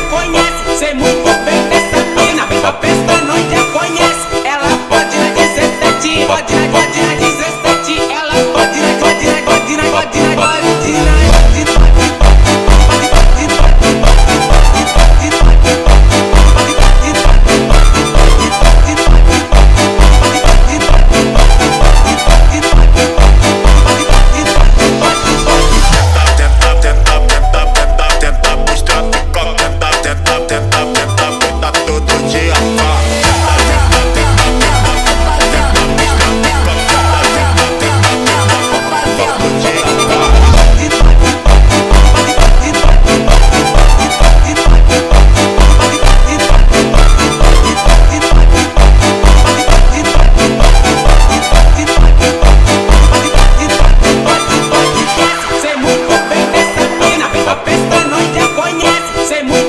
conhece, sei muito bem dessa mina. Vem pra festa, nós já conhece. Ela pode na 17, pode na 17. Ela pode na, pode na, pode na, pode na, pode na. Sei muito